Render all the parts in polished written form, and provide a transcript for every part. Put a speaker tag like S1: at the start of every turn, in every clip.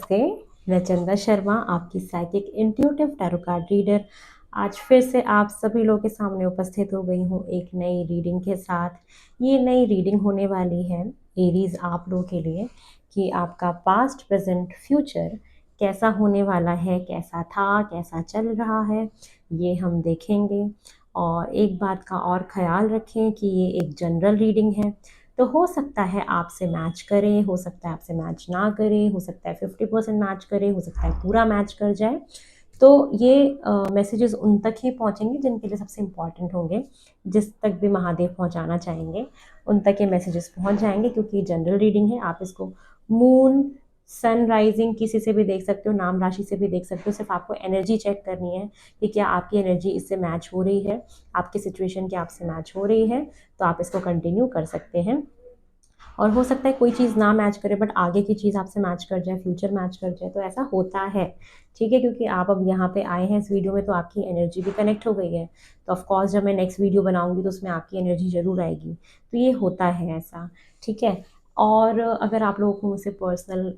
S1: नमस्ते, मैं चंदा शर्मा, आपकी psychic intuitive tarot card reader. आज फिर से आप सभी लोगों के सामने उपस्थित हो गई हूँ एक नई रीडिंग के साथ। ये नई रीडिंग होने वाली है एरीज आप लोगों के लिए कि आपका पास्ट, प्रेजेंट, फ्यूचर कैसा होने वाला है, कैसा था, कैसा चल रहा है, ये हम देखेंगे। और एक बात का और ख़याल रखें कि ये एक जनरल रीडिंग है, तो हो सकता है आपसे मैच करे, हो सकता है आपसे मैच ना करे, हो सकता है 50% मैच करे, हो सकता है पूरा मैच कर जाए। तो ये मैसेजेस उन तक ही पहुंचेंगे जिनके लिए सबसे इम्पॉर्टेंट होंगे, जिस तक भी महादेव पहुंचाना चाहेंगे उन तक ये मैसेजेस पहुंच जाएंगे, क्योंकि जनरल रीडिंग है। आप इसको मून, सन राइजिंग किसी से भी देख सकते हो, नाम राशि से भी देख सकते हो। सिर्फ आपको एनर्जी चेक करनी है कि क्या आपकी एनर्जी इससे मैच हो रही है, आपकी सिचुएशन क्या आपसे मैच हो रही है, तो आप इसको कंटिन्यू कर सकते हैं। और हो सकता है कोई चीज़ ना मैच करे बट आगे की चीज़ आपसे मैच कर जाए, फ्यूचर मैच कर जाए, तो ऐसा होता है। ठीक है, क्योंकि आप अब यहाँ पे आए हैं इस वीडियो में तो आपकी एनर्जी भी कनेक्ट हो गई है। तो ऑफकोर्स जब मैं नेक्स्ट वीडियो बनाऊंगी तो उसमें आपकी एनर्जी ज़रूर आएगी। तो ये होता है ऐसा। ठीक है। और अगर आप लोगों को मुझसे पर्सनल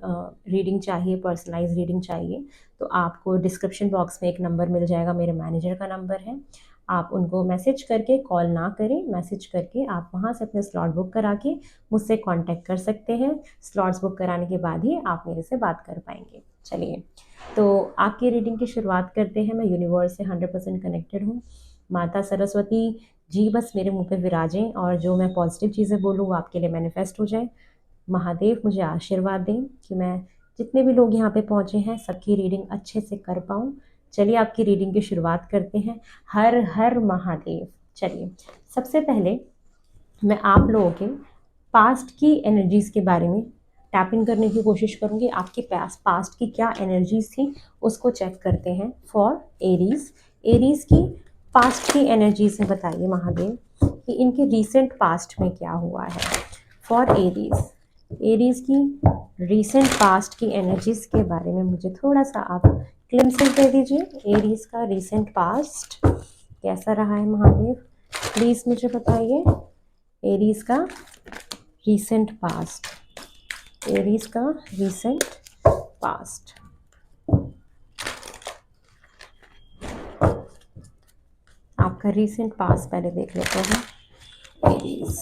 S1: रीडिंग चाहिए, पर्सनलाइज रीडिंग चाहिए, तो आपको डिस्क्रिप्शन बॉक्स में एक नंबर मिल जाएगा, मेरे मैनेजर का नंबर है। आप उनको मैसेज करके, कॉल ना करें, मैसेज करके आप वहाँ से अपने स्लॉट बुक करा के मुझसे कांटेक्ट कर सकते हैं। स्लॉट्स बुक कराने के बाद ही आप मेरे से बात कर पाएंगे। चलिए, तो आपकी रीडिंग की शुरुआत करते हैं। मैं यूनिवर्स से 100% कनेक्टेड हूँ। माता सरस्वती जी बस मेरे मुंह पे विराजें और जो मैं पॉजिटिव चीज़ें बोलूँ वो आपके लिए मैनिफेस्ट हो जाए। महादेव मुझे आशीर्वाद दें कि मैं जितने भी लोग यहाँ पे पहुँचे हैं सबकी रीडिंग अच्छे से कर पाऊँ। चलिए आपकी रीडिंग की शुरुआत करते हैं। हर हर महादेव। चलिए, सबसे पहले मैं आप लोगों के पास्ट की एनर्जीज़ के बारे में टैपिंग करने की कोशिश करूँगी। आपके पास पास्ट की क्या एनर्जीज़ थी उसको चेक करते हैं फॉर एरीज। एरीज की पास्ट की एनर्जीज़ में बताइए महादेव कि इनके रीसेंट पास्ट में क्या हुआ है फॉर एरीज। एरीज की रीसेंट पास्ट की एनर्जीज़ के बारे में मुझे थोड़ा सा आप ग्लिम्सिंग दे दीजिए। एरीज का रीसेंट पास्ट कैसा रहा है महादेव, प्लीज़ मुझे बताइए। एरीज का रीसेंट पास्ट, एरीज का रीसेंट पास्ट। आपका रीसेंट पास्ट पहले देख लेते हैं एरीज।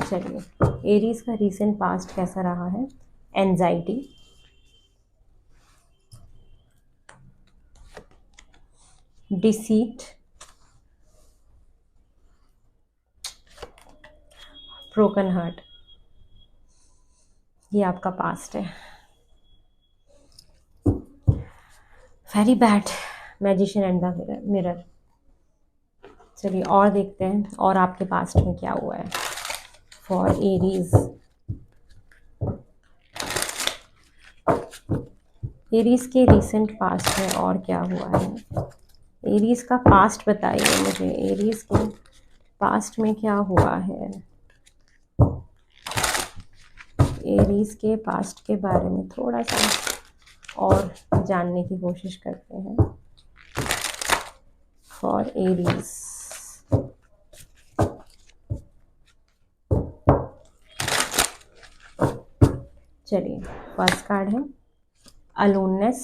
S1: चलिए, एरीज का रीसेंट पास्ट कैसा रहा है। एंजाइटी, डिसीट, ब्रोकन हार्ट, ये आपका पास्ट है। Very bad, magician and the mirror. चलिए और देखते हैं और आपके पास्ट में क्या हुआ है फॉर एरीज। एरीज के रीसेंट पास्ट में और क्या हुआ है। एरीज का पास्ट बताइए मुझे, एरीज के पास्ट में क्या हुआ है। एरीज के पास्ट के बारे में थोड़ा सा और जानने की कोशिश करते हैं फॉर एरीज। चलिए, फर्स्ट कार्ड है aloneness,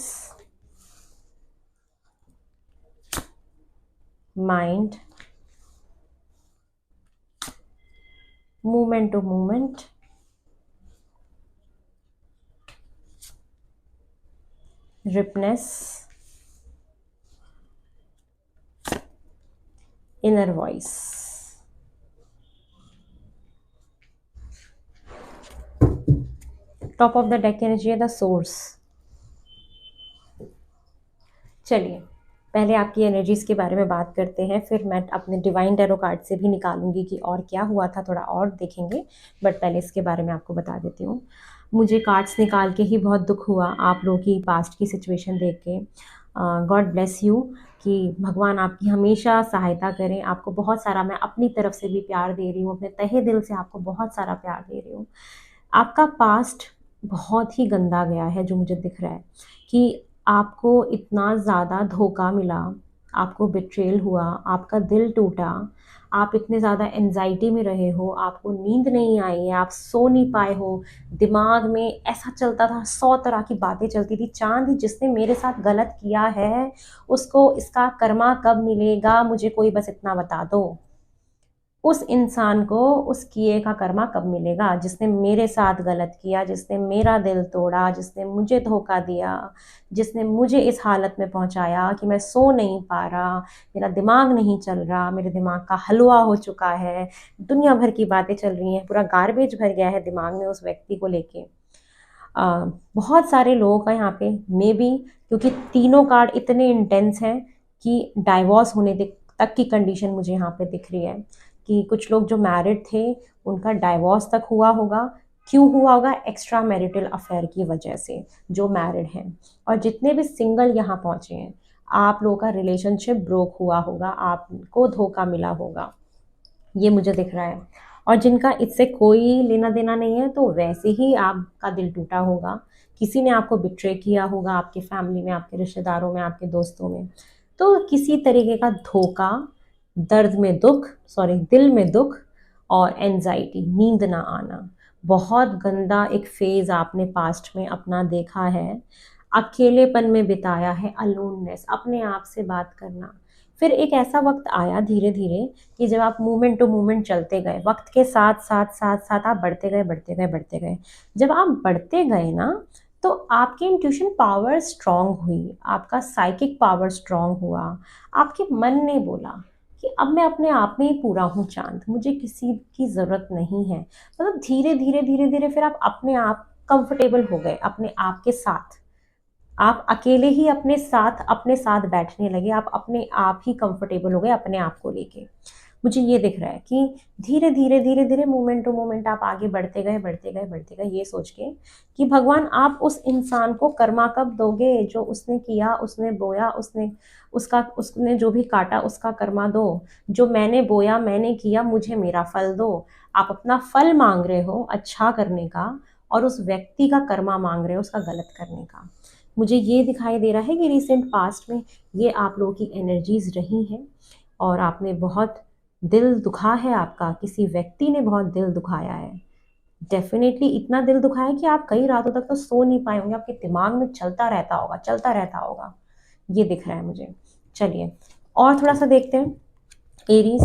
S1: mind, movement to movement, ripeness, inner voice. Top of the deck energy है द सोर्स। चलिए, पहले आपकी एनर्जीज के बारे में बात करते हैं, फिर मैं अपने डिवाइन टैरो कार्ड से भी निकालूंगी कि और क्या हुआ था, थोड़ा और देखेंगे। बट पहले इसके बारे में आपको बता देती हूँ। मुझे कार्ड्स निकाल के ही बहुत दुख हुआ आप लोगों की पास्ट की सिचुएशन देख के। गॉड ब्लेस यू, कि भगवान आपकी हमेशा सहायता करें। आपको बहुत सारा, मैं अपनी तरफ से भी प्यार दे रही हूँ, अपने तहे दिल से आपको बहुत सारा प्यार दे रही हूँ। आपका पास्ट बहुत ही गंदा गया है, जो मुझे दिख रहा है कि आपको इतना ज़्यादा धोखा मिला, आपको बिट्रेल हुआ, आपका दिल टूटा, आप इतने ज़्यादा एंजाइटी में रहे हो, आपको नींद नहीं आई है, आप सो नहीं पाए हो, दिमाग में ऐसा चलता था, 100 तरह की बातें चलती थी। चांद, जिसने मेरे साथ गलत किया है उसको इसका कर्मा कब मिलेगा, मुझे कोई बस इतना बता दो। उस इंसान को उस किए का कर्मा कब मिलेगा, जिसने मेरे साथ गलत किया, जिसने मेरा दिल तोड़ा, जिसने मुझे धोखा दिया, जिसने मुझे इस हालत में पहुंचाया कि मैं सो नहीं पा रहा, मेरा दिमाग नहीं चल रहा, मेरे दिमाग का हलवा हो चुका है, दुनिया भर की बातें चल रही हैं, पूरा गार्बेज भर गया है दिमाग में उस व्यक्ति को लेके। बहुत सारे लोगों का यहाँ पे मे बी, क्योंकि तीनों कार्ड इतने इंटेंस हैं कि डाइवोर्स होने तक की कंडीशन मुझे यहाँ पे दिख रही है कि कुछ लोग जो मैरिड थे उनका डाइवोर्स तक हुआ होगा। क्यों हुआ होगा? एक्स्ट्रा मैरिटल अफेयर की वजह से, जो मैरिड हैं। और जितने भी सिंगल यहाँ पहुँचे हैं, आप लोगों का रिलेशनशिप ब्रोक हुआ होगा, आपको धोखा मिला होगा, ये मुझे दिख रहा है। और जिनका इससे कोई लेना देना नहीं है, तो वैसे ही आपका दिल टूटा होगा, किसी ने आपको बिट्रे किया होगा, आपकी फैमिली में, आपके रिश्तेदारों में, आपके दोस्तों में। तो किसी तरीके का धोखा, दर्द में दुख, सॉरी, दिल में दुख, और एंजाइटी, नींद ना आना, बहुत गंदा एक फेज आपने पास्ट में अपना देखा है। अकेलेपन में बिताया है, अलोननेस, अपने आप से बात करना। फिर एक ऐसा वक्त आया धीरे धीरे कि जब आप मूवमेंट टू मूवमेंट चलते गए, वक्त के साथ साथ साथ साथ आप बढ़ते गए, बढ़ते गए, बढ़ते गए। जब आप बढ़ते गए ना, तो आपकी इंट्यूशन पावर स्ट्रांग हुई, आपका साइकिक पावर स्ट्रांग हुआ। आपके मन ने बोला कि अब मैं अपने आप में ही पूरा हूँ चांद, मुझे किसी की ज़रूरत नहीं है। मतलब धीरे धीरे धीरे धीरे फिर आप अपने आप कंफर्टेबल हो गए अपने आप के साथ। आप अकेले ही अपने साथ बैठने लगे, आप अपने आप ही कंफर्टेबल हो गए अपने आप को लेके। मुझे ये दिख रहा है कि धीरे धीरे धीरे धीरे, मोमेंट टू मोमेंट आप आगे बढ़ते गए, बढ़ते गए, बढ़ते गए, ये सोच के कि भगवान, आप उस इंसान को कर्मा कब दोगे, जो उसने किया, उसने बोया, उसने जो भी काटा उसका कर्मा दो। जो मैंने बोया, मैंने किया, मुझे मेरा फल दो। आप अपना फल मांग रहे हो अच्छा करने का, और उस व्यक्ति का कर्मा मांग रहे हो उसका गलत करने का। मुझे ये दिखाई दे रहा है कि रिसेंट पास्ट में ये आप लोगों की एनर्जीज रही हैं, और आपने बहुत दिल दुखा है आपका, किसी व्यक्ति ने बहुत दिल दुखाया है। डेफिनेटली इतना दिल दुखाया है कि आप कई रातों तक तो सो नहीं पाए होंगे, आपके दिमाग में चलता रहता होगा, चलता रहता होगा। ये दिख रहा है मुझे। चलिए और थोड़ा सा देखते हैं एरीज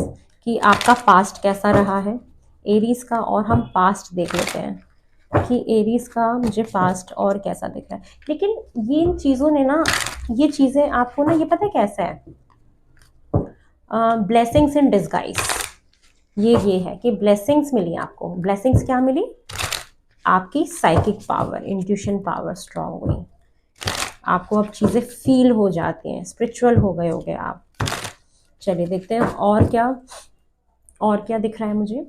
S1: कि आपका पास्ट कैसा रहा है। एरीज का और हम पास्ट देख लेते हैं कि एरीज का मुझे पास्ट और कैसा दिख रहा है। लेकिन ये इन चीज़ों ने ना, ये चीज़ें आपको ना, ये पता है कैसा है, ब्लेसिंग्स इन डिस्गाइज। ये है कि ब्लेसिंग्स मिली आपको। ब्लेसिंग्स क्या मिली? आपकी psychic power, intuition power strong हुई, आपको अब चीज़ें फील हो जाती हैं, स्पिरिचुअल हो गए होगे आप। चलिए देखते हैं और क्या दिख रहा है मुझे।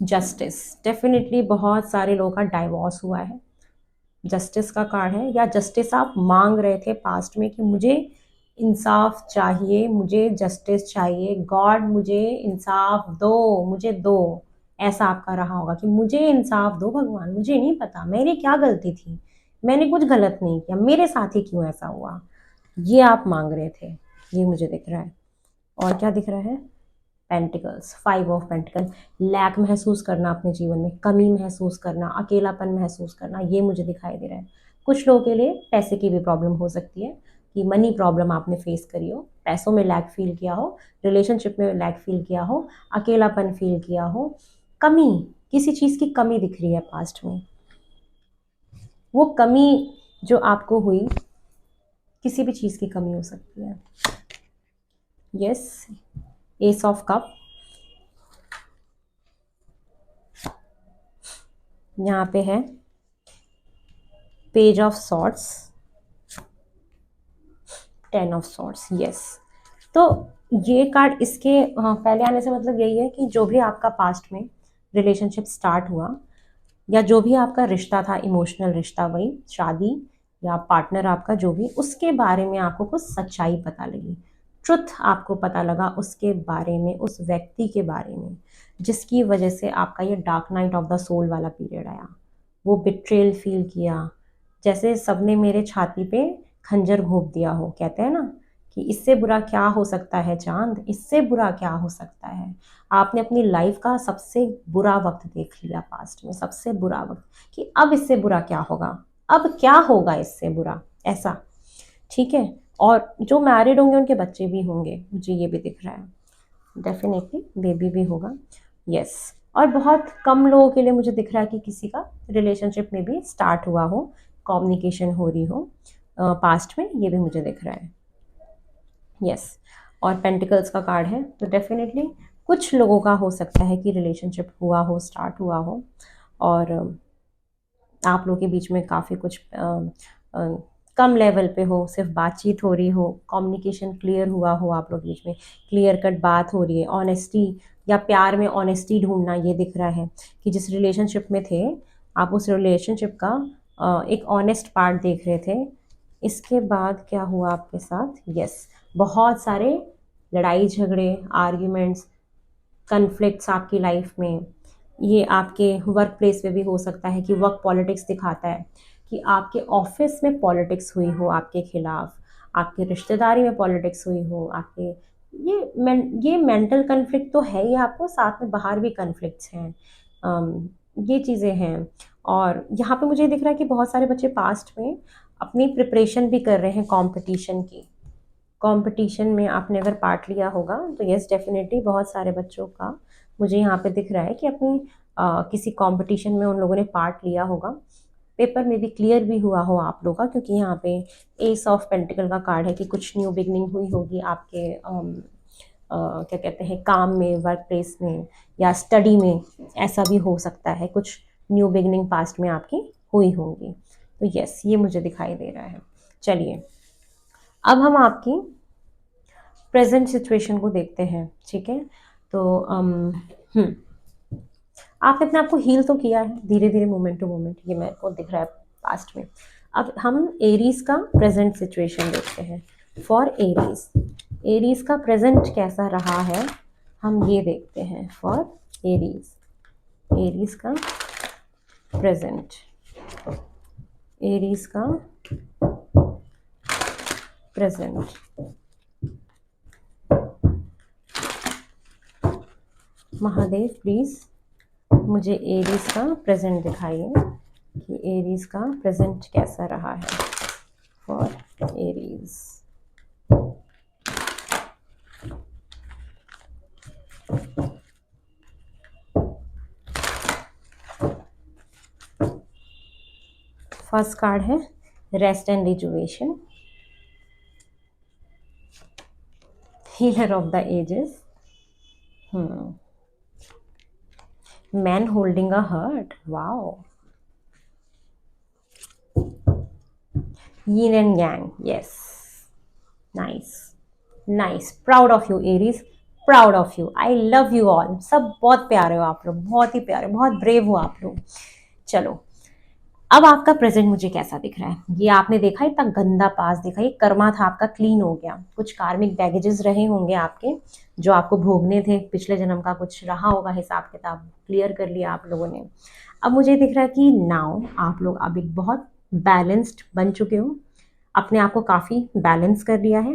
S1: जस्टिस, डेफिनेटली बहुत सारे लोगों का डाइवोर्स हुआ है, जस्टिस का कार्ड है, या जस्टिस आप मांग रहे थे पास्ट में कि मुझे इंसाफ चाहिए, मुझे जस्टिस चाहिए, गॉड मुझे इंसाफ दो, मुझे दो। ऐसा आपका रहा होगा कि मुझे इंसाफ दो भगवान, मुझे नहीं पता मेरी क्या गलती थी, मैंने कुछ गलत नहीं किया, मेरे साथ ही क्यों ऐसा हुआ। ये आप मांग रहे थे, ये मुझे दिख रहा है। और क्या दिख रहा है? Pentacles, 5 of pentacle. लैक महसूस करना अपने जीवन में, कमी महसूस करना, अकेलापन महसूस करना, ये मुझे दिखाई दे रहा है। कुछ लोगों के लिए पैसे की भी प्रॉब्लम हो सकती है कि मनी प्रॉब्लम आपने फेस करी हो, पैसों में लैक फील किया हो, रिलेशनशिप में लैक फील किया हो, अकेलापन फील किया हो, कमी, किसी चीज़ की कमी दिख रही है पास्ट में। वो कमी जो आपको हुई, किसी भी चीज़ की कमी हो सकती है। यस, एस ऑफ कप, यहाँ पे है page of swords, 10 of swords. Yes, तो ये कार्ड इसके पहले आने से मतलब यही है कि जो भी आपका पास्ट में रिलेशनशिप स्टार्ट हुआ, या जो भी आपका रिश्ता था, इमोशनल रिश्ता, वही शादी या पार्टनर आपका जो भी, उसके बारे में आपको कुछ सच्चाई पता लगी, ट्रुथ आपको पता लगा उसके बारे में, उस व्यक्ति के बारे में, जिसकी वजह से आपका ये dark night of the soul वाला पीरियड आया। वो बिट्रेल फील किया, जैसे सबने मेरे छाती पे खंजर घोंप दिया हो, कहते हैं ना कि इससे बुरा क्या हो सकता है चांद, इससे बुरा क्या हो सकता है। आपने अपनी लाइफ का सबसे बुरा वक्त देख लिया पास्ट में, सबसे बुरा वक्त, कि अब इससे बुरा क्या होगा, अब क्या होगा इससे बुरा, ऐसा। ठीक है। और जो मैरिड होंगे उनके बच्चे भी होंगे, मुझे ये भी दिख रहा है, डेफिनेटली बेबी भी होगा। यस। और बहुत कम लोगों के लिए मुझे दिख रहा है कि किसी का रिलेशनशिप में भी स्टार्ट हुआ हो, कम्युनिकेशन हो रही हो पास्ट में, ये भी मुझे दिख रहा है। यस। और पेंटिकल्स का कार्ड है, तो डेफिनेटली कुछ लोगों का हो सकता है कि रिलेशनशिप हुआ हो, स्टार्ट हुआ हो, और आप लोगों के बीच में काफ़ी कुछ कम लेवल पे हो, सिर्फ बातचीत हो रही हो, कम्युनिकेशन क्लियर हुआ हो, आप लोग बीच में क्लियर कट बात हो रही है, ऑनेस्टी, या प्यार में ऑनेस्टी ढूंढना, ये दिख रहा है कि जिस रिलेशनशिप में थे आप, उस रिलेशनशिप का एक ऑनेस्ट पार्ट देख रहे थे। इसके बाद क्या हुआ आपके साथ? यस, बहुत सारे लड़ाई झगड़े, आर्ग्यूमेंट्स, कन्फ्लिक्ट्स आपकी लाइफ में। ये आपके वर्क प्लेस पे भी हो सकता है कि वर्क पॉलिटिक्स दिखाता है कि आपके ऑफिस में पॉलिटिक्स हुई हो आपके खिलाफ, आपके रिश्तेदारी में पॉलिटिक्स हुई हो आपके, ये मेंटल कन्फ्लिक्ट तो है ही आपको, साथ में बाहर भी कन्फ्लिक्ट्स हैं। ये चीज़ें हैं। और यहाँ पे मुझे दिख रहा है कि बहुत सारे बच्चे पास्ट में अपनी प्रिपरेशन भी कर रहे हैं कंपटीशन की। कंपटीशन में आपने अगर पार्ट लिया होगा तो यस, डेफिनेटली बहुत सारे बच्चों का मुझे यहाँ पे दिख रहा है कि अपनी किसी कंपटीशन में उन लोगों ने पार्ट लिया होगा। पेपर में भी क्लियर भी हुआ हो आप लोगों का, क्योंकि यहाँ पे एस ऑफ पेंटिकल का कार्ड है कि कुछ न्यू बिगनिंग हुई होगी आपके क्या कहते हैं, काम में, वर्क प्लेस में, या स्टडी में। ऐसा भी हो सकता है, कुछ न्यू बिगनिंग पास्ट में आपकी हुई होंगी। तो यस, ये मुझे दिखाई दे रहा है। चलिए, अब हम आपकी प्रेजेंट सिचुएशन को देखते हैं। ठीक है। तो आपने अपने आप को हील तो किया है धीरे धीरे, मोमेंट टू मोमेंट, ये मेरे को दिख रहा है पास्ट में। अब हम एरीज का प्रेजेंट सिचुएशन देखते हैं। फॉर एरीज, एरीज का प्रेजेंट कैसा रहा है हम ये देखते हैं। फॉर एरीज, एरीज का प्रेजेंट, एरीज का प्रेजेंट। महादेव प्लीज मुझे एरीज का प्रेजेंट दिखाइए कि एरीज का प्रेजेंट कैसा रहा है। फॉर एरीज, फर्स्ट कार्ड है rest and rejuvenation, healer of the ages, man holding a heart, wow, yin and yang, yes, nice, nice, proud of you Aries, proud of you, I love you all, सब बहुत प्यारे हो आप लोग, बहुत ही प्यारे, बहुत ब्रेव हो आप लोग। चलो, अब आपका प्रेजेंट मुझे कैसा दिख रहा है। ये आपने देखा, इतना गंदा पास देखा, ये कर्मा था आपका, क्लीन हो गया। कुछ कार्मिक बैगेजेस रहे होंगे आपके, जो आपको भोगने थे, पिछले जन्म का कुछ रहा होगा हिसाब किताब, क्लियर कर लिया आप लोगों ने। अब मुझे दिख रहा है कि नाउ आप लोग अब एक बहुत बैलेंस्ड बन चुके हो, अपने आप को काफ़ी बैलेंस कर लिया है।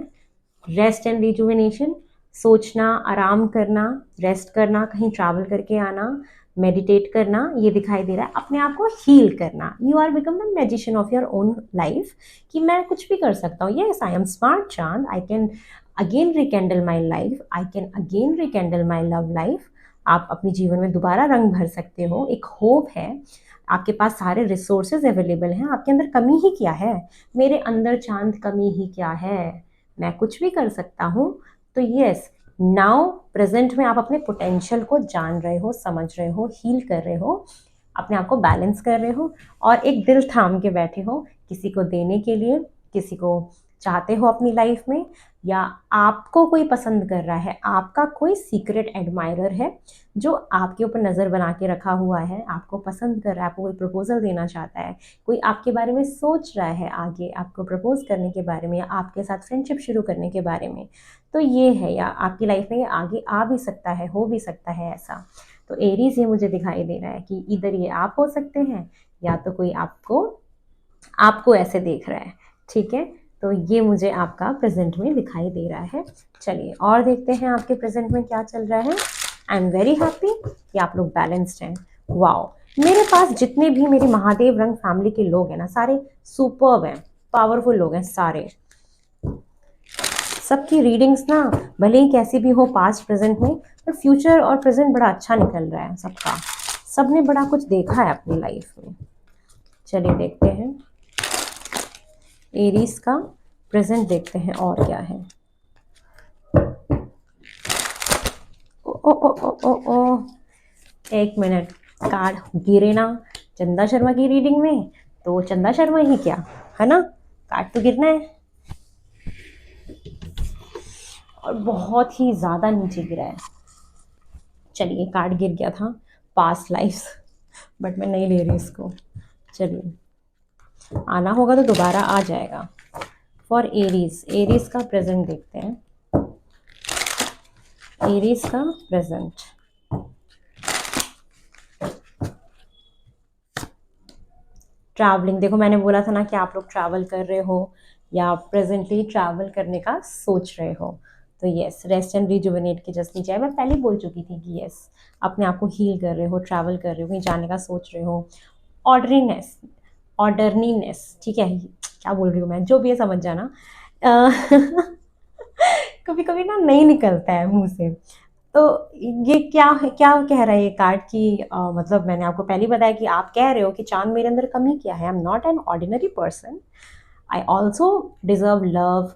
S1: रेस्ट एंड रिजुविनेशन, सोचना, आराम करना, रेस्ट करना, कहीं ट्रैवल करके आना, मेडिटेट करना, ये दिखाई दे रहा है। अपने आप को हील करना, you are become the magician of your own life, कि मैं कुछ भी कर सकता हूँ। येस, आई एम स्मार्ट चांद, I can again rekindle my life, I can again rekindle my love life. आप अपने जीवन में दोबारा रंग भर सकते हो, एक होप है, आपके पास सारे रिसोर्सेज अवेलेबल हैं, आपके अंदर कमी ही क्या है। मेरे अंदर चांद कमी ही क्या है, मैं कुछ भी कर सकता हूँ। तो यस, नाउ प्रेजेंट में आप अपने पोटेंशियल को जान रहे हो, समझ रहे हो, हील कर रहे हो, अपने आप को बैलेंस कर रहे हो, और एक दिल थाम के बैठे हो किसी को देने के लिए, किसी को चाहते हो अपनी लाइफ में, या आपको कोई पसंद कर रहा है, आपका कोई सीक्रेट एडमायरर है जो आपके ऊपर नज़र बना के रखा हुआ है, आपको पसंद कर रहा है, आपको कोई प्रपोजल देना चाहता है, कोई आपके बारे में सोच रहा है आगे आपको प्रपोज करने के बारे में, या आपके साथ फ्रेंडशिप शुरू करने के बारे में। तो ये है, या आपकी लाइफ में ये आगे आ भी सकता है, हो भी सकता है ऐसा। तो एरीज ये मुझे दिखाई दे रहा है कि इधर ये आप हो सकते हैं, या तो कोई आपको आपको ऐसे देख रहा है। ठीक है, तो ये मुझे आपका प्रेजेंट में दिखाई दे रहा है। चलिए और देखते हैं आपके प्रेजेंट में क्या चल रहा है। आई एम वेरी हैप्पी कि आप लोग बैलेंस्ड हैं। वाओ, मेरे पास जितने भी मेरे महादेव रंग फैमिली के लोग हैं ना, सारे सुपर्ब हैं, पावरफुल लोग हैं सारे। सबकी रीडिंग्स ना भले ही कैसी भी हो पास्ट प्रेजेंट में, पर फ्यूचर और प्रेजेंट बड़ा अच्छा निकल रहा है सबका। सबने बड़ा कुछ देखा है अपनी लाइफ में। चलिए देखते हैं एरीज का प्रेजेंट, देखते हैं और क्या है। ओ ओ ओ ओ ओ ओ, एक मिनट, कार्ड गिरे ना चंदा शर्मा की रीडिंग में, तो चंदा शर्मा ही क्या है ना, कार्ड तो गिरना है। और बहुत ही ज्यादा नीचे गिरा है। चलिए, कार्ड गिर गया था पास्ट लाइफ, बट मैं नहीं ले रही इसको। चलिए, आना होगा तो दोबारा आ जाएगा। फॉर एरीज, एरीज का प्रेजेंट देखते हैं। एरीज का प्रेजेंट, ट्रैवलिंग। देखो मैंने बोला था ना कि आप लोग ट्रैवल कर रहे हो या प्रेजेंटली ट्रैवल करने का सोच रहे हो। तो यस, रेस्ट एंड रिजुविनेट के जस्ट नीचे मैं पहले बोल चुकी थी कि यस, अपने आप को हील कर रहे हो, ट्रैवल कर रहे हो, कहीं जाने का सोच रहे हो। ऑर्डरीनेस, ऑर्डरनीनेस, ठीक है, क्या बोल रही हूँ मैं, जो भी है समझ जाना। कभी कभी ना नहीं निकलता है मुंह से। तो ये क्या है, क्या कह रहा है ये कार्ड की, मतलब मैंने आपको पहले ही बताया कि आप कह रहे हो कि चांद मेरे अंदर कमी क्या है। I am not an ordinary person, I also deserve love,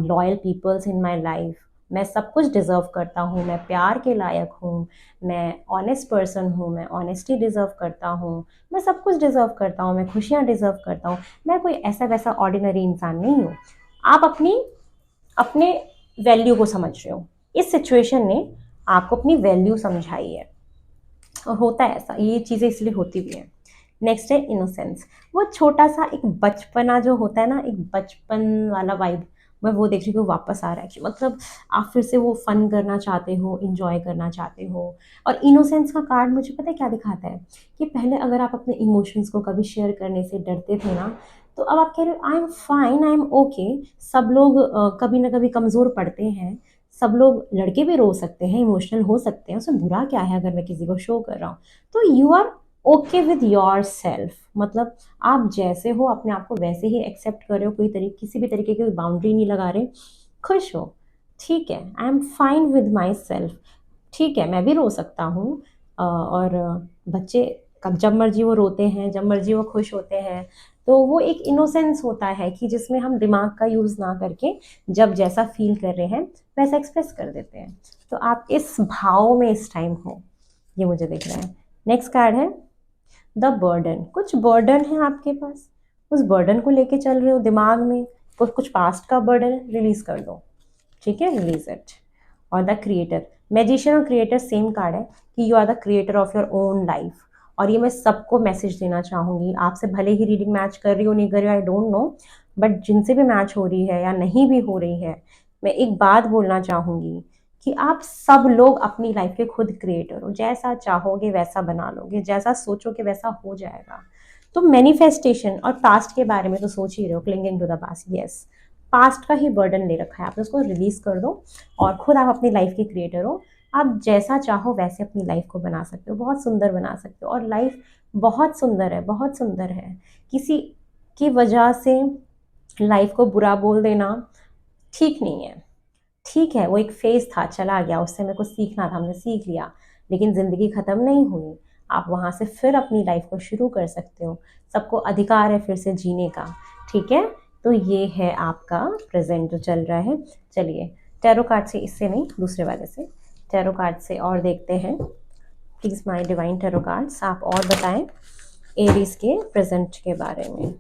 S1: loyal peoples in my life. मैं सब कुछ डिजर्व करता हूँ, मैं प्यार के लायक हूँ, मैं ऑनेस्ट पर्सन हूँ, मैं ऑनेस्टी डिजर्व करता हूँ, मैं सब कुछ डिजर्व करता हूँ, मैं खुशियाँ डिजर्व करता हूँ। मैं कोई ऐसा वैसा ऑर्डिनरी इंसान नहीं हूँ। आप अपनी अपने वैल्यू को समझ रहे हो। इस सिचुएशन ने आपको अपनी वैल्यू समझाई है, और होता है ऐसा, ये चीज़ें इसलिए होती भी हैं। नेक्स्ट है इनोसेंस। वो छोटा सा एक बचपना जो होता है ना, एक बचपन वाला वाइब, मैं वो देख रही हूँ वापस आ रहा है कि मतलब आप फिर से वो फन करना चाहते हो, इंजॉय करना चाहते हो। और इनोसेंस का कार्ड मुझे पता है क्या दिखाता है, कि पहले अगर आप अपने इमोशंस को कभी शेयर करने से डरते थे ना, तो अब आप कह रहे हो I am fine, I am okay. सब लोग कभी ना कभी कमज़ोर पड़ते हैं, सब लोग, लड़के भी रो सकते हैं, इमोशनल हो सकते हैं, उसमें बुरा क्या है अगर मैं किसी को शो कर रहा हूँ। तो you are okay with yourself, मतलब आप जैसे हो अपने आप को वैसे ही एक्सेप्ट कर रहे हो, कोई तरीके, किसी भी तरीके की कोई बाउंड्री नहीं लगा रहे, खुश हो। ठीक है, I am fine with my self. ठीक है, मैं भी रो सकता हूँ, और बच्चे कब, जब मर्जी वो रोते हैं, जब मर्जी वो खुश होते हैं। तो वो एक इनोसेंस होता है कि जिसमें हम दिमाग का यूज़ ना करके जब जैसा फील कर रहे हैं वैसा एक्सप्रेस कर देते हैं। तो आप इस भाव में इस टाइम हो, ये मुझे दिख रहा है। नेक्स्ट कार्ड है द बर्डन। कुछ बर्डन है आपके पास, उस बर्डन को लेके चल रहे हो दिमाग में, कुछ पास्ट का बर्डन रिलीज कर दो। ठीक है, रिलीज इट। और द क्रिएटर, मैजिशियन और क्रिएटर सेम कार्ड है कि you are the creator of your own life. और ये मैं सबको मैसेज देना चाहूँगी, आपसे भले ही रीडिंग मैच कर रही हो नहीं कर रही हो, आई डोंट नो, बट जिनसे भी मैच हो रही है या नहीं भी हो रही है, मैं एक बात बोलना चाहूँगी कि आप सब लोग अपनी लाइफ के खुद क्रिएटर हो। जैसा चाहोगे वैसा बना लोगे, जैसा सोचोगे वैसा हो जाएगा। तो मैनिफेस्टेशन और पास्ट के बारे में तो सोच ही रहे हो, clinging to the past, yes, past का ही बर्डन ले रखा है, आप उसको रिलीज कर दो। और खुद आप अपनी लाइफ के क्रिएटर हो, आप जैसा चाहो वैसे अपनी लाइफ को बना सकते हो, बहुत सुंदर बना सकते हो। और लाइफ बहुत सुंदर है, बहुत सुंदर है। किसी की वजह से लाइफ को बुरा बोल देना ठीक नहीं है। ठीक है, वो एक फेज था, चला गया, उससे हमें कुछ सीखना था, हमने सीख लिया, लेकिन ज़िंदगी ख़त्म नहीं हुई। आप वहाँ से फिर अपनी लाइफ को शुरू कर सकते हो, सबको अधिकार है फिर से जीने का। ठीक है, तो ये है आपका प्रेजेंट जो चल रहा है। चलिए, टैरो कार्ड से, इससे नहीं दूसरे वाले से, टैरो कार्ड से और देखते हैं। Please my divine tarot cards, आप और बताएं एरीज के प्रेजेंट के बारे में।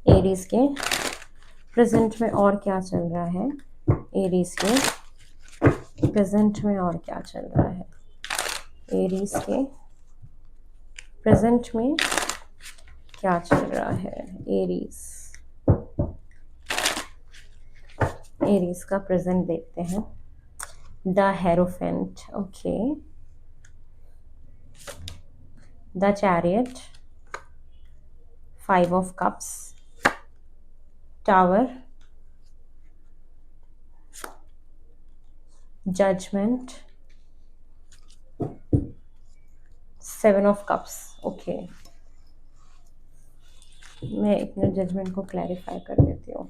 S1: एरीज के प्रेजेंट में और क्या चल रहा है, एरीज के प्रेजेंट में और क्या चल रहा है, एरीज के प्रेजेंट में क्या चल रहा है। एरीज, एरीज का प्रेजेंट देखते हैं। The hierophant, okay, the chariot, five of cups, tower, judgement, seven of cups. Okay, मैं अपने जजमेंट को क्लैरिफाई कर देती हूँ।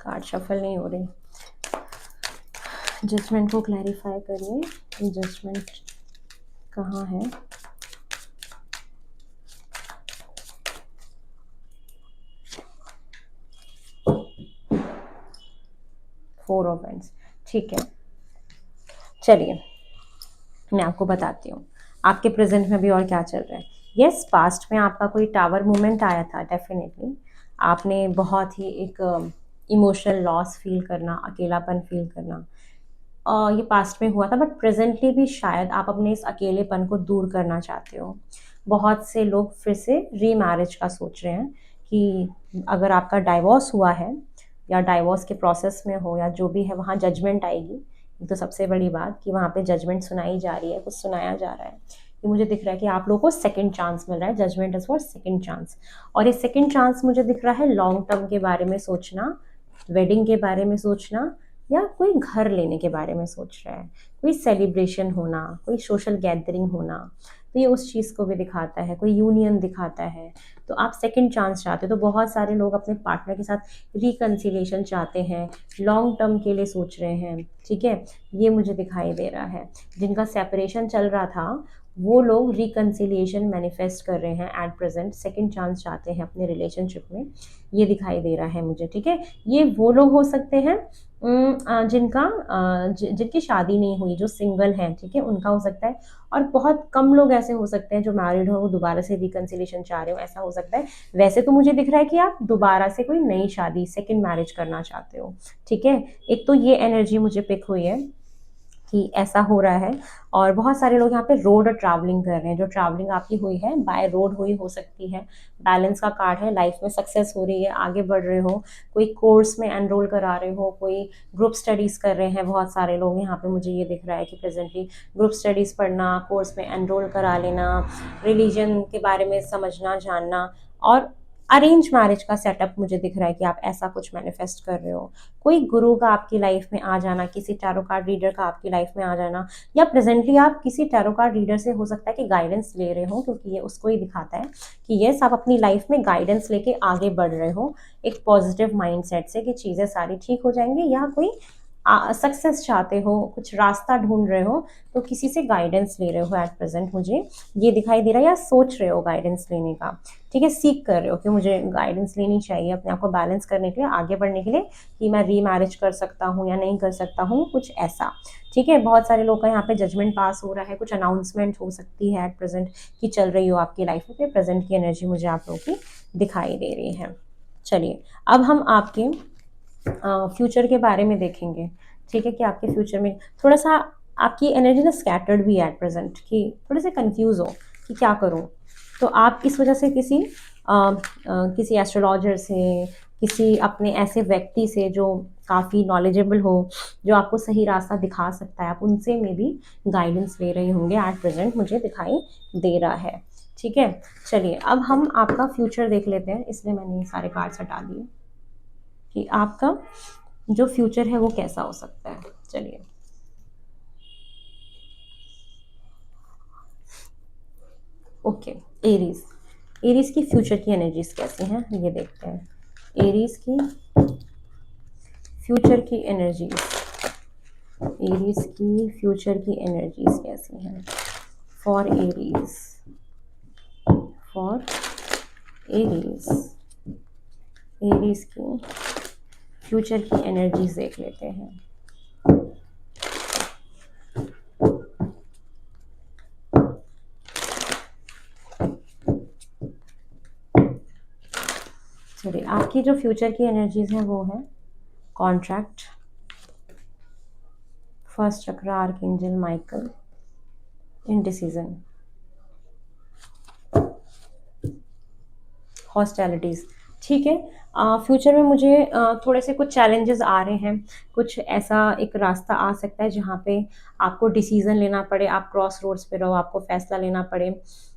S1: कार्ड शफल नहीं हो रही, जजमेंट को क्लैरिफाई करिए। जजमेंट कहाँ है? Four of wands. ठीक है, चलिए मैं आपको बताती हूँ आपके प्रेजेंट में भी और क्या चल रहा है। यस, पास्ट में आपका कोई टावर मोमेंट आया था, डेफिनेटली आपने बहुत ही एक इमोशनल लॉस फील करना, अकेलापन फील करना, ये पास्ट में हुआ था। बट प्रेजेंटली भी शायद आप अपने इस अकेलेपन को दूर करना चाहते हो। बहुत से लोग फिर से रीमैरिज का सोच रहे हैं कि अगर आपका डाइवोर्स हुआ है या डाइवोर्स के प्रोसेस में हो या जो भी है, वहाँ जजमेंट आएगी। तो सबसे बड़ी बात कि वहाँ पे जजमेंट सुनाई जा रही है, कुछ सुनाया जा रहा है कि मुझे दिख रहा है कि आप लोगों को सेकंड चांस मिल रहा है। Judgement is for second chance, और ये सेकंड चांस मुझे दिख रहा है लॉन्ग टर्म के बारे में सोचना, वेडिंग के बारे में सोचना, या कोई घर लेने के बारे में सोच रहा है, कोई सेलिब्रेशन होना, कोई सोशल गैदरिंग होना। तो ये उस चीज़ को भी दिखाता है, कोई यूनियन दिखाता है। तो आप सेकंड चांस चाहते हो। तो बहुत सारे लोग अपने पार्टनर के साथ रिकन्सिलिएशन चाहते हैं, लॉन्ग टर्म के लिए सोच रहे हैं। ठीक है, ये मुझे दिखाई दे रहा है। जिनका सेपरेशन चल रहा था वो लोग रिकन्सिलिएशन मैनिफेस्ट कर रहे हैं एट प्रेजेंट, सेकंड चांस चाहते हैं अपने रिलेशनशिप में, ये दिखाई दे रहा है मुझे। ठीक है, ये वो लोग हो सकते हैं जिनकी शादी नहीं हुई, जो सिंगल हैं। ठीक है, उनका हो सकता है। और बहुत कम लोग ऐसे हो सकते हैं जो मैरिड हो, वो दोबारा से रिकन्सिलिएशन चाह रहे हो, ऐसा हो सकता है। वैसे तो मुझे दिख रहा है कि आप दोबारा से कोई नई शादी, सेकंड मैरिज करना चाहते हो। ठीक है, एक तो ये एनर्जी मुझे पिक हुई है कि ऐसा हो रहा है। और बहुत सारे लोग यहाँ पे रोड ट्रैवलिंग कर रहे हैं। जो ट्रैवलिंग आपकी हुई है बाय रोड हुई हो सकती है। बैलेंस का कार्ड है, लाइफ में सक्सेस हो रही है, आगे बढ़ रहे हो, कोई कोर्स में एनरोल करा रहे हो, कोई ग्रुप स्टडीज़ कर रहे हैं। बहुत सारे लोग यहाँ पे मुझे ये दिख रहा है कि प्रेजेंटली ग्रुप स्टडीज़ पढ़ना, कोर्स में एनरोल करा लेना, रिलीजन के बारे में समझना, जानना। और अरेंज मैरिज का सेटअप मुझे दिख रहा है कि आप ऐसा कुछ मैनिफेस्ट कर रहे हो। कोई गुरु का आपकी लाइफ में आ जाना, किसी टैरो कार्ड रीडर का आपकी लाइफ में आ जाना, या प्रेजेंटली आप किसी टैरो कार्ड रीडर से हो सकता है कि गाइडेंस ले रहे हो, क्योंकि ये उसको ही दिखाता है कि यस, आप अपनी लाइफ में गाइडेंस लेके आगे बढ़ रहे हो एक पॉजिटिव माइंडसेट से कि चीज़ें सारी ठीक हो जाएंगी, या कोई सक्सेस चाहते हो, कुछ रास्ता ढूंढ रहे हो, तो किसी से गाइडेंस ले रहे हो एट प्रेजेंट, मुझे ये दिखाई दे रहा है। या सोच रहे हो गाइडेंस लेने का। ठीक है, सीख कर रहे हो कि मुझे गाइडेंस लेनी चाहिए अपने आप को बैलेंस करने के लिए, आगे बढ़ने के लिए, कि मैं रीमैरिज कर सकता हूँ या नहीं कर सकता हूँ, कुछ ऐसा। ठीक है, बहुत सारे लोग का यहाँ पे जजमेंट पास हो रहा है, कुछ अनाउंसमेंट हो सकती है एट प्रेजेंट कि चल रही हो आपकी लाइफ में। प्रेजेंट की एनर्जी मुझे आप लोगों की दिखाई दे रही है। चलिए, अब हम आपके फ्यूचर के बारे में देखेंगे। ठीक है, कि आपके फ्यूचर में थोड़ा सा आपकी एनर्जी ना स्कैटर्ड भी है एट प्रेजेंट, कि थोड़े से कंफ्यूज हो कि क्या करूं। तो आप इस वजह से किसी एस्ट्रोलॉजर से, किसी अपने ऐसे व्यक्ति से जो काफ़ी नॉलेजेबल हो, जो आपको सही रास्ता दिखा सकता है, आप उनसे में भी गाइडेंस ले रहे होंगे एट प्रेजेंट, मुझे दिखाई दे रहा है। ठीक है, चलिए अब हम आपका फ्यूचर देख लेते हैं। इसलिए मैंने ये सारे कार्ड्स हटा दिए कि आपका जो फ्यूचर है वो कैसा हो सकता है। चलिए, ओके, एरीज। एरीज की फ्यूचर की एनर्जीज कैसी हैं ये देखते हैं। एरीज की फ्यूचर की एनर्जीज, एरीज की फ्यूचर की एनर्जीज कैसी हैं for Aries, for Aries. Aries की फ्यूचर की एनर्जीज देख लेते हैं। चलिए, आपकी जो फ्यूचर की एनर्जीज हैं वो है कॉन्ट्रैक्ट, फर्स्ट चक्र, आर्कएंजल माइकल, इंडिसीजन, हॉस्टैलिटीज़, ठीक है। फ्यूचर में मुझे थोड़े से कुछ चैलेंजेस आ रहे हैं, कुछ ऐसा एक रास्ता आ सकता है जहाँ पे आपको डिसीज़न लेना पड़े, आप क्रॉस रोड्स पे रहो, आपको फ़ैसला लेना पड़े,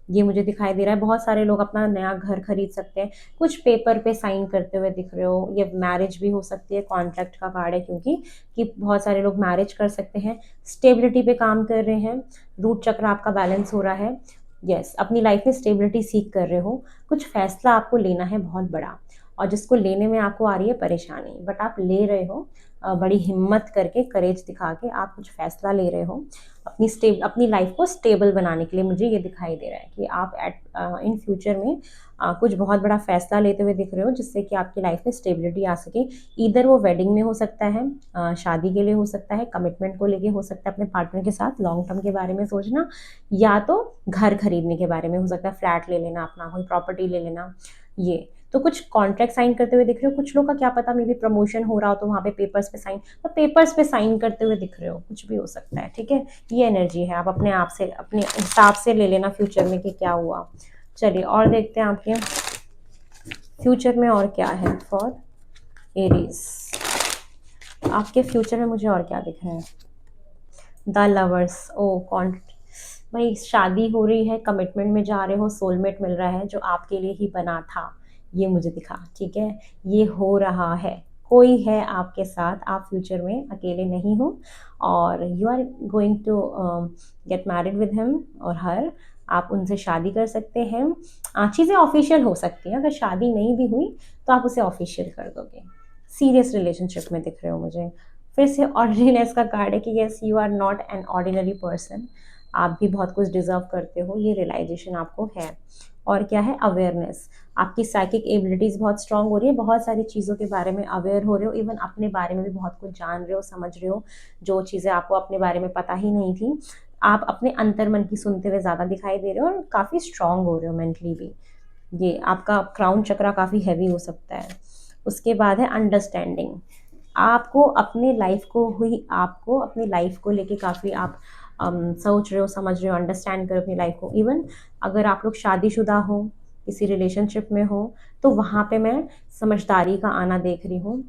S1: ये मुझे दिखाई दे रहा है। बहुत सारे लोग अपना नया घर खरीद सकते हैं, कुछ पेपर पे साइन करते हुए दिख रहे हो, ये मैरिज भी हो सकती है, कॉन्ट्रैक्ट का कार्ड है क्योंकि कि बहुत सारे लोग मैरिज कर सकते हैं, स्टेबिलिटी पे काम कर रहे हैं, रूट चक्र आपका बैलेंस हो रहा है। यस, अपनी लाइफ में स्टेबिलिटी सीख कर रहे हो, कुछ फ़ैसला आपको लेना है बहुत बड़ा और जिसको लेने में आपको आ रही है परेशानी, बट आप ले रहे हो बड़ी हिम्मत करके, करेज दिखा के आप कुछ फ़ैसला ले रहे हो अपनी लाइफ को स्टेबल बनाने के लिए। मुझे ये दिखाई दे रहा है कि आप इन फ्यूचर में कुछ बहुत बड़ा फ़ैसला लेते हुए दिख रहे हो जिससे कि आपकी लाइफ में स्टेबिलिटी आ सके। ईदर वो वेडिंग में हो सकता है, शादी के लिए हो सकता है, कमिटमेंट को लेके हो सकता है, अपने पार्टनर के साथ लॉन्ग टर्म के बारे में सोचना, या तो घर खरीदने के बारे में हो सकता है, फ्लैट ले लेना, अपना कोई प्रॉपर्टी ले लेना। ये तो कुछ कॉन्ट्रैक्ट साइन करते हुए दिख रहे हो, कुछ लोग का क्या पता मे बी प्रमोशन हो रहा हो तो वहाँ पे पेपर्स पे साइन, तो पेपर्स पे साइन करते हुए दिख रहे हो, कुछ भी हो सकता है, ठीक है। ये एनर्जी है, आप अपने आप से अपने हिसाब से ले लेना फ्यूचर में कि क्या हुआ। चलिए और देखते हैं आपके फ्यूचर में और क्या है फॉर एरीज। आपके फ्यूचर में मुझे और क्या दिख रहा है? द लवर्स, ओ कॉन्ट भाई शादी हो रही है, कमिटमेंट में जा रहे हो, सोलमेट मिल रहा है जो आपके लिए ही बना था, ये मुझे दिखा, ठीक है। ये हो रहा है, कोई है आपके साथ, आप फ्यूचर में अकेले नहीं हो और you are going to get married with him और हर, आप उनसे शादी कर सकते हैं। चीज़ें ऑफिशियल हो सकती हैं, अगर शादी नहीं भी हुई तो आप उसे ऑफिशियल कर दोगे। सीरियस रिलेशनशिप में दिख रहे हो मुझे। फिर से ऑर्डिनरीनेस का कार्ड है कि yes you are not an ordinary person, आप भी बहुत कुछ डिजर्व करते हो, ये रियलाइजेशन आपको है। और क्या है? अवेयरनेस, आपकी साइकिक एबिलिटीज़ बहुत स्ट्रांग हो रही है, बहुत सारी चीज़ों के बारे में अवेयर हो रहे हो, इवन अपने बारे में भी बहुत कुछ जान रहे हो, समझ रहे हो, जो चीज़ें आपको अपने बारे में पता ही नहीं थी। आप अपने अंतर मन की सुनते हुए ज़्यादा दिखाई दे रहे हो और काफ़ी स्ट्रांग हो रहे हो मेंटली भी। ये आपका क्राउन चक्रा काफ़ी हैवी हो सकता है। उसके बाद है अंडरस्टैंडिंग, आपको अपनी लाइफ को लेके काफ़ी आप सोच रहे हो, समझ रहे हो, अंडरस्टैंड कर अपनी लाइफ को। इवन अगर आप लोग शादीशुदा हो, किसी रिलेशनशिप में हो, तो वहाँ पे मैं समझदारी का आना देख रही हूँ,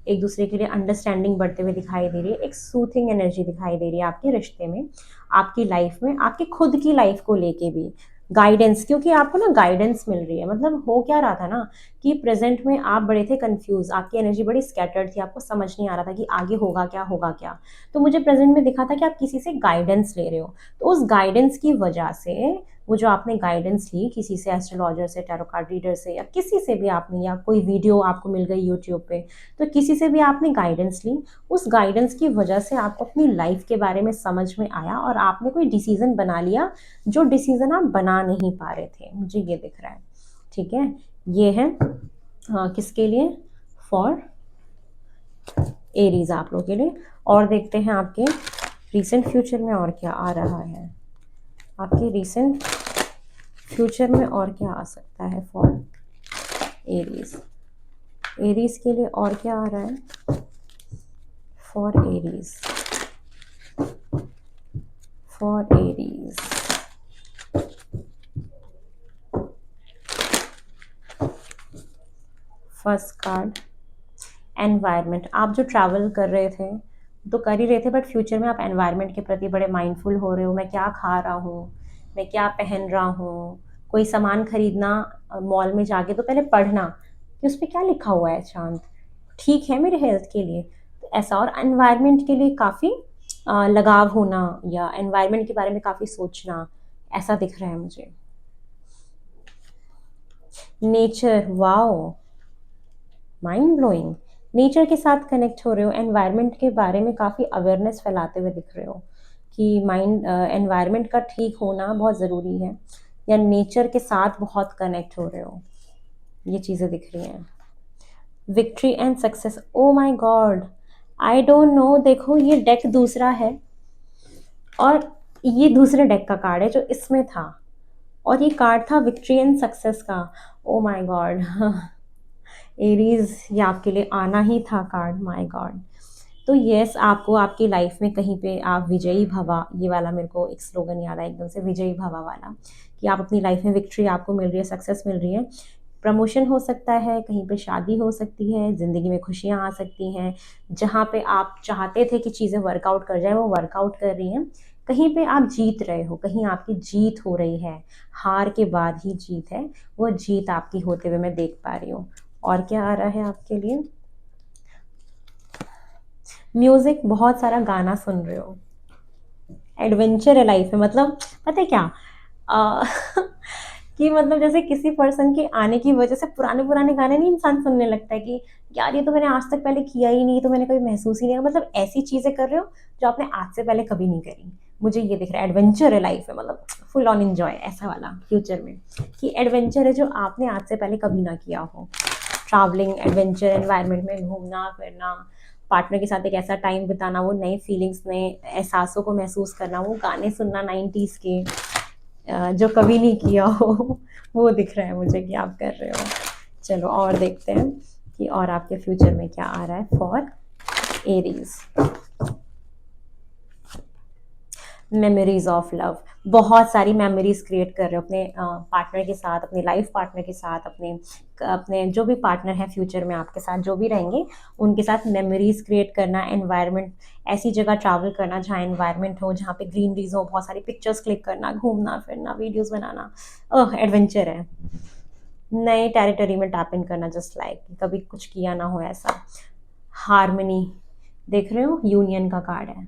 S1: एक दूसरे के लिए अंडरस्टैंडिंग बढ़ते हुए दिखाई दे रही है, एक सूथिंग एनर्जी दिखाई दे रही है आपके रिश्ते में, आपकी लाइफ में, आपकी खुद की लाइफ को लेके भी गाइडेंस, क्योंकि आपको ना गाइडेंस मिल रही है। मतलब हो क्या रहा था ना कि प्रेजेंट में आप बड़े थे कंफ्यूज, आपकी एनर्जी बड़ी स्कैटर्ड थी, आपको समझ नहीं आ रहा था कि आगे होगा क्या, होगा क्या। तो मुझे प्रेजेंट में दिखा था कि आप किसी से गाइडेंस ले रहे हो, तो उस गाइडेंस की वजह से, वो जो आपने गाइडेंस ली किसी से, एस्ट्रोलॉजर से, टैरो कार्ड रीडर से, या किसी से भी आपने, या कोई वीडियो आपको मिल गई यूट्यूब पे, तो किसी से भी आपने गाइडेंस ली, उस गाइडेंस की वजह से आपको अपनी लाइफ के बारे में समझ में आया और आपने कोई डिसीजन बना लिया जो डिसीजन आप बना नहीं पा रहे थे, मुझे ये दिख रहा है, ठीक है। ये है किसके लिए? फॉर एरीज, आप लोगों के लिए। और देखते हैं आपके रिसेंट फ्यूचर में और क्या आ रहा है। आपके रिसेंट फ्यूचर में और क्या आ सकता है फॉर एरीज? एरीज के लिए और क्या आ रहा है for Aries? For Aries first card, environment. आप जो ट्रैवल कर रहे थे तो कर ही रहे थे, बट फ्यूचर में आप एनवायरनमेंट के प्रति बड़े माइंडफुल हो रहे हो। मैं क्या खा रहा हूँ, मैं क्या पहन रहा हूँ, कोई सामान खरीदना, मॉल में जाके तो पहले पढ़ना कि उस पर क्या लिखा हुआ है, चांद ठीक है मेरे हेल्थ के लिए, तो ऐसा। और एनवायरनमेंट के लिए काफ़ी लगाव होना, या एनवायरनमेंट के बारे में काफ़ी सोचना, ऐसा दिख रहा है मुझे। Nature, wow, mind blowing, nature के साथ कनेक्ट हो रहे हो, एनवायरनमेंट के बारे में काफ़ी अवेयरनेस फैलाते हुए दिख रहे हो कि माइंड एनवायरनमेंट का ठीक होना बहुत ज़रूरी है, या नेचर के साथ बहुत कनेक्ट हो रहे हो, ये चीज़ें दिख रही हैं। Victory and success, oh my God, I don't know. देखो ये डेक दूसरा है और ये दूसरे डेक का कार्ड है जो इसमें था, और ये कार्ड था विक्ट्री एंड सक्सेस का। ओ माय गॉड, एरीज, ये आपके लिए आना ही था कार्ड, माय गॉड। तो यस, आपको आपकी लाइफ में कहीं पे आप विजयी भवा, ये वाला मेरे को एक स्लोगन याद आया एकदम से, विजयी भवा वाला, कि आप अपनी लाइफ में विक्ट्री आपको मिल रही है, सक्सेस मिल रही है। प्रमोशन हो सकता है, कहीं पे शादी हो सकती है, ज़िंदगी में खुशियाँ आ सकती हैं। जहाँ पे आप चाहते थे कि चीज़ें वर्कआउट कर जाएँ, वो वर्कआउट कर रही हैं। कहीं पे आप जीत रहे हो, कहीं आपकी जीत हो रही है, हार के बाद ही जीत है, वो जीत आपकी होते हुए मैं देख पा रही हूँ। और क्या आ रहा है आपके लिए? म्यूज़िक, बहुत सारा गाना सुन रहे हो। एडवेंचर है लाइफ में, मतलब पता है क्या, अ, कि मतलब जैसे किसी पर्सन के आने की वजह से पुराने पुराने गाने नहीं इंसान सुनने लगता है कि यार ये तो मैंने आज तक पहले किया ही नहीं, ये तो मैंने कभी महसूस ही नहीं किया। मतलब ऐसी चीजें कर रहे हो जो आपने आज से पहले कभी नहीं करी। मुझे ये दिख रहा है एडवेंचर है लाइफ में, मतलब फुल ऑन एंजॉय ऐसा वाला फ्यूचर में, कि एडवेंचर है जो आपने आज से पहले कभी ना किया हो। ट्रैवलिंग, एडवेंचर, एनवायरनमेंट में घूमना फिरना, पार्टनर के साथ एक ऐसा टाइम बिताना, वो नए फीलिंग्स, नए एहसासों को महसूस करना, वो गाने सुनना 90s के, जो कभी नहीं किया हो। वो दिख रहा है मुझे कि आप कर रहे हो। चलो और देखते हैं कि और आपके फ्यूचर में क्या आ रहा है for Aries. Memories of love, बहुत सारी मेमोरीज क्रिएट कर रहे हो अपने पार्टनर के साथ, अपने लाइफ पार्टनर के साथ, अपने अपने जो भी पार्टनर है फ्यूचर में आपके साथ जो भी रहेंगे उनके साथ मेमोरीज क्रिएट करना। एनवायरनमेंट, ऐसी जगह ट्रैवल करना जहाँ एनवायरनमेंट हो, जहाँ पे ग्रीनरीज हो, बहुत सारी पिक्चर्स क्लिक करना, घूमना फिरना, वीडियोस बनाना, एडवेंचर है। नए टेरिटरी में टैप इन करना, जस्ट लाइक कभी कुछ किया ना हो ऐसा। हारमनी देख रहे हो, यूनियन का कार्ड है,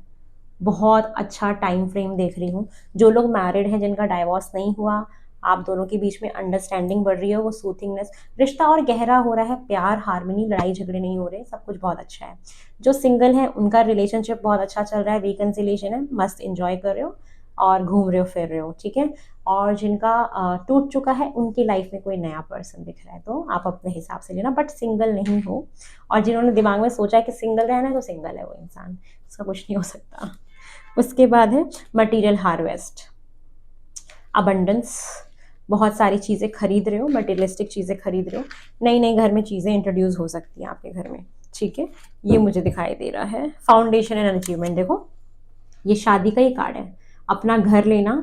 S1: बहुत अच्छा टाइम फ्रेम देख रही हूँ। जो लोग मैरिड हैं, जिनका डाइवोर्स नहीं हुआ, आप दोनों के बीच में अंडरस्टैंडिंग बढ़ रही है, वो सूथिंगनेस, रिश्ता और गहरा हो रहा है, प्यार, हार्मनी, लड़ाई झगड़े नहीं हो रहे, सब कुछ बहुत अच्छा है। जो सिंगल है उनका रिलेशनशिप बहुत अच्छा चल रहा है, रिकन्सिलेशन है, मस्त इंजॉय कर रहे हो और घूम रहे हो फिर रहे हो, ठीक है। और जिनका टूट चुका है उनकी लाइफ में कोई नया पर्सन दिख रहा है, तो आप अपने हिसाब से लेना, बट सिंगल नहीं हो। और जिन्होंने दिमाग में सोचा है कि सिंगल रहना है तो सिंगल है वो इंसान, इसका कुछ नहीं हो सकता। उसके बाद है मटेरियल हार्वेस्ट, अबंडेंस, बहुत सारी चीज़ें खरीद रहे हो, मटेरियलिस्टिक चीज़ें खरीद रहे हो, नई नई घर में चीज़ें इंट्रोड्यूस हो सकती हैं आपके घर में, ठीक है। ये मुझे दिखाई दे रहा है फाउंडेशन एंड अचीवमेंट। देखो ये शादी का ही कार्ड है, अपना घर लेना,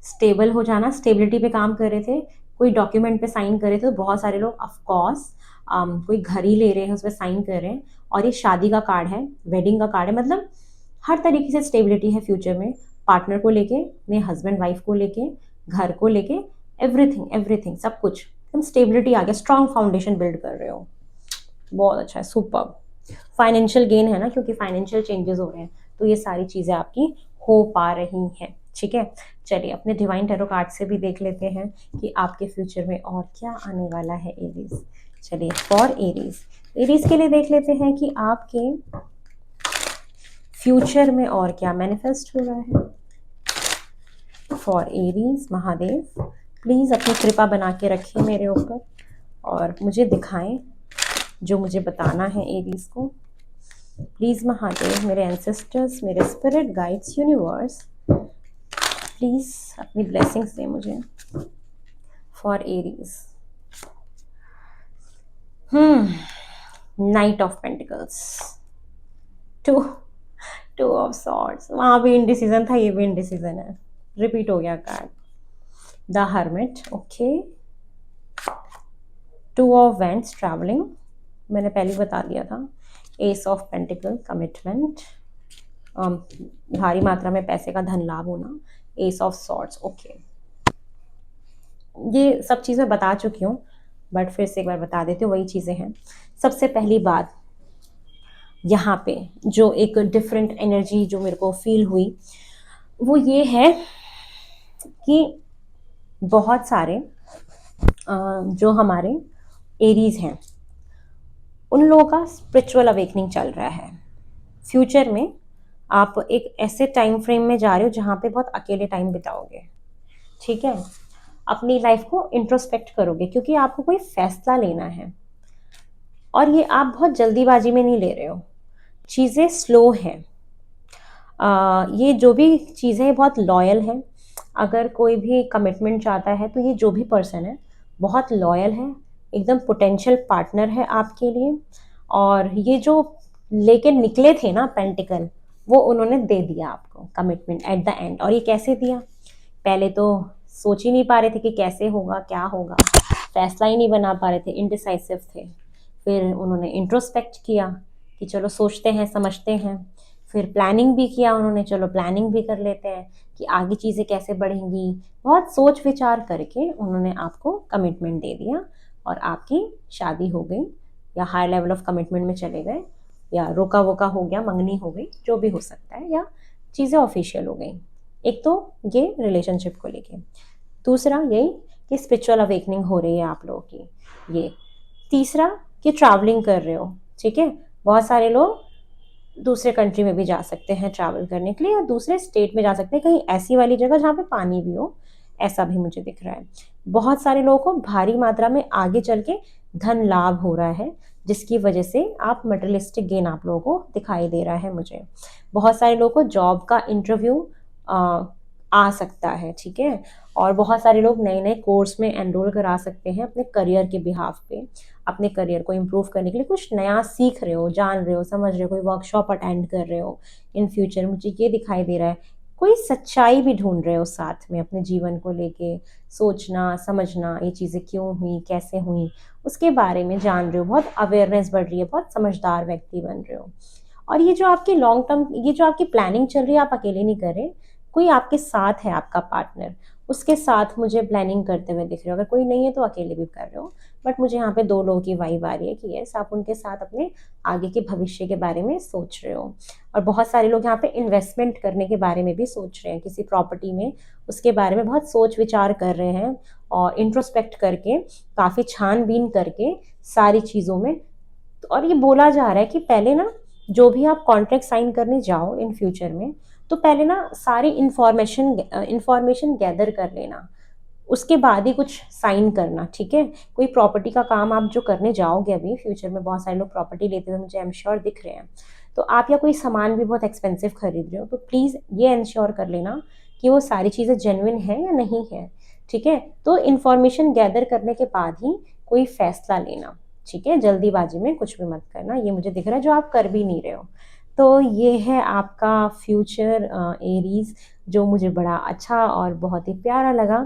S1: स्टेबल हो जाना, स्टेबिलिटी पे काम कर रहे थे, कोई डॉक्यूमेंट पे साइन कर रहे थे, तो बहुत सारे लोग ऑफकोर्स कोई घर ही ले रहे हैं, उस पर साइन कर रहे हैं। और ये शादी का कार्ड है, वेडिंग का कार्ड है, मतलब हर तरीके से स्टेबिलिटी है फ्यूचर में, पार्टनर को लेके, अपने हस्बैंड वाइफ को लेके, घर को लेके, एवरीथिंग एवरीथिंग सब कुछ एकदम स्टेबिलिटी आ गया, स्ट्रॉन्ग फाउंडेशन बिल्ड कर रहे हो, बहुत अच्छा है, सुपर। फाइनेंशियल गेन है ना, क्योंकि फाइनेंशियल चेंजेस हो रहे हैं, तो ये सारी चीज़ें आपकी हो पा रही हैं, ठीक है। चलिए अपने डिवाइन टैरो कार्ड से भी देख लेते हैं कि आपके फ्यूचर में और क्या आने वाला है एरीज। चलिए फॉर एरीज, एरीज के लिए देख लेते हैं कि आपके फ्यूचर में और क्या मैनिफेस्ट हो रहा है फॉर एरीज। महादेव प्लीज़ अपनी कृपा बना के रखिए मेरे ऊपर और मुझे दिखाएं जो मुझे बताना है एरीज को। प्लीज़ महादेव, मेरे एंसेस्टर्स, मेरे स्पिरिट गाइड्स, यूनिवर्स, प्लीज़ अपनी ब्लेसिंग्स दें मुझे for Aries. Knight of pentacles, two two of swords, वहाँ भी इंडिसीजन था, ये भी इंडिसीजन है, रिपीट हो गया card. The hermit, okay. Two of vents, travelling, मैंने पहले बता दिया था। एस ऑफ पेंटिकल, कमिटमेंट, भारी मात्रा में पैसे का धन लाभ होना। S of swords, okay. ये सब चीज़ें बता चुकी हूँ, बट फिर से एक बार बता देती हूँ, वही चीज़ें हैं। सबसे पहली बात यहाँ पे जो एक डिफरेंट एनर्जी जो मेरे को फील हुई वो ये है कि बहुत सारे जो हमारे एरीज हैं उन लोगों का स्पिरिचुअल अवेकनिंग चल रहा है। फ्यूचर में आप एक ऐसे टाइम फ्रेम में जा रहे हो जहाँ पे बहुत अकेले टाइम बिताओगे, ठीक है। अपनी लाइफ को इंट्रोस्पेक्ट करोगे क्योंकि आपको कोई फैसला लेना है और ये आप बहुत जल्दीबाजी में नहीं ले रहे हो, चीज़ें स्लो हैं। ये जो भी चीज़ें हैं बहुत लॉयल हैं। अगर कोई भी कमिटमेंट चाहता है तो ये जो भी पर्सन है बहुत लॉयल है, एकदम पोटेंशियल पार्टनर है आपके लिए। और ये जो लेके निकले थे ना पेंटिकल, वो उन्होंने दे दिया आपको कमिटमेंट एट द एंड। और ये कैसे दिया, पहले तो सोच ही नहीं पा रहे थे कि कैसे होगा क्या होगा, फैसला ही नहीं बना पा रहे थे, इनडिसाइसिव थे। फिर उन्होंने इंट्रोस्पेक्ट किया कि चलो सोचते हैं, समझते हैं। फिर प्लानिंग भी किया उन्होंने, चलो प्लानिंग भी कर लेते हैं कि आगे चीज़ें कैसे बढ़ेंगी। बहुत सोच विचार करके उन्होंने आपको कमिटमेंट दे दिया और आपकी शादी हो गई, या हाई लेवल ऑफ कमिटमेंट में चले गए, या रोका वोका हो गया, मंगनी हो गई, जो भी हो सकता है, या चीज़ें ऑफिशियल हो गई। एक तो ये रिलेशनशिप को लेके। दूसरा यही कि स्पिरिचुअल अवेकनिंग हो रही है आप लोगों की। ये तीसरा कि ट्रैवलिंग कर रहे हो, ठीक है। बहुत सारे लोग दूसरे कंट्री में भी जा सकते हैं ट्रैवल करने के लिए, या दूसरे स्टेट में जा सकते हैं, कहीं ऐसी वाली जगह जहाँ पे पानी भी हो, ऐसा भी मुझे दिख रहा है। बहुत सारे लोगों को भारी मात्रा में आगे चल के धन लाभ हो रहा है, जिसकी वजह से आप मटेरियलिस्टिक गेन आप लोगों को दिखाई दे रहा है मुझे। बहुत सारे लोगों को जॉब का इंटरव्यू आ सकता है, ठीक है। और बहुत सारे लोग नए नए कोर्स में एनरोल करा सकते हैं अपने करियर के बिहाफ पे। अपने करियर को इम्प्रूव करने के लिए कुछ नया सीख रहे हो, जान रहे हो, समझ रहे हो, कोई वर्कशॉप अटेंड कर रहे हो इन फ्यूचर, मुझे ये दिखाई दे रहा है। कोई सच्चाई भी ढूंढ रहे हो साथ में अपने जीवन को लेके, सोचना समझना, ये चीज़ें क्यों हुई, कैसे हुई, उसके बारे में जान रहे हो। बहुत अवेयरनेस बढ़ रही है, बहुत समझदार व्यक्ति बन रहे हो। और ये जो आपकी लॉन्ग टर्म, ये जो आपकी प्लानिंग चल रही है, आप अकेले नहीं कर रहे, कोई आपके साथ है, आपका पार्टनर, उसके साथ मुझे प्लानिंग करते हुए दिख रहे हो। अगर कोई नहीं है तो अकेले भी कर रहे हो, बट मुझे यहाँ पे 2 लोगों की वाइब आ रही है कि यस, आप उनके साथ अपने आगे के भविष्य के बारे में सोच रहे हो। और बहुत सारे लोग यहाँ पे इन्वेस्टमेंट करने के बारे में भी सोच रहे हैं, किसी प्रॉपर्टी में, उसके बारे में बहुत सोच विचार कर रहे हैं, और इंट्रोस्पेक्ट करके, काफ़ी छानबीन करके सारी चीज़ों में। और ये बोला जा रहा है कि पहले ना, जो भी आप कॉन्ट्रैक्ट साइन करने जाओ इन फ्यूचर में, तो पहले ना सारी इंफॉर्मेशन गैदर कर लेना, उसके बाद ही कुछ साइन करना, ठीक है। कोई प्रॉपर्टी का काम आप जो करने जाओगे अभी फ्यूचर में, बहुत सारे लोग प्रॉपर्टी लेते हुए मुझे आई एम श्योर दिख रहे हैं, तो आप, या कोई सामान भी बहुत एक्सपेंसिव खरीद रहे हो, तो प्लीज़ ये इंश्योर कर लेना कि वो सारी चीज़ें जेन्युइन है या नहीं है, ठीक है। तो इन्फॉर्मेशन गैदर करने के बाद ही कोई फैसला लेना, ठीक है। जल्दीबाजी में कुछ भी मत करना, ये मुझे दिख रहा है, जो आप कर भी नहीं रहे हो। तो ये है आपका फ्यूचर एरीज, जो मुझे बड़ा अच्छा और बहुत ही प्यारा लगा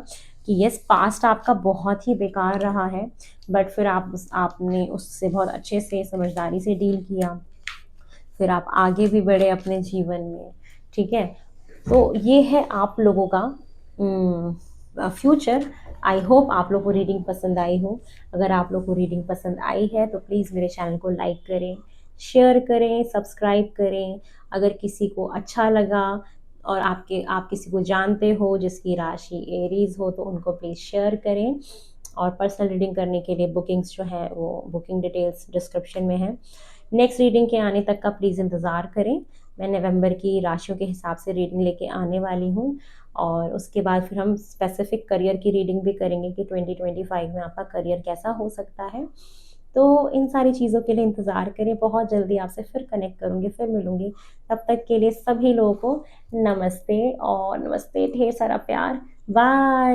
S1: कि यस, पास्ट आपका बहुत ही बेकार रहा है, बट फिर आपने उससे बहुत अच्छे से, समझदारी से डील किया, फिर आप आगे भी बढ़े अपने जीवन में, ठीक है। तो ये है आप लोगों का फ्यूचर। आई होप आप लोग को रीडिंग पसंद आई हो। अगर आप लोग को रीडिंग पसंद आई है तो प्लीज़ मेरे चैनल को लाइक करें, शेयर करें, सब्सक्राइब करें। अगर किसी को अच्छा लगा, और आप किसी को जानते हो जिसकी राशि एरीज हो, तो उनको प्लीज़ शेयर करें। और पर्सनल रीडिंग करने के लिए बुकिंग्स जो हैं, वो बुकिंग डिटेल्स डिस्क्रिप्शन में है। नेक्स्ट रीडिंग के आने तक का प्लीज़ इंतज़ार करें। मैं नवंबर की राशियों के हिसाब से रीडिंग लेके आने वाली हूँ, और उसके बाद फिर हम स्पेसिफिक करियर की रीडिंग भी करेंगे कि 2025 में आपका करियर कैसा हो सकता है। तो इन सारी चीज़ों के लिए इंतज़ार करें। बहुत जल्दी आपसे फिर कनेक्ट करूँगी, फिर मिलूँगी। तब तक के लिए सभी लोगों को नमस्ते, और नमस्ते, ढेर सारा प्यार। बाय।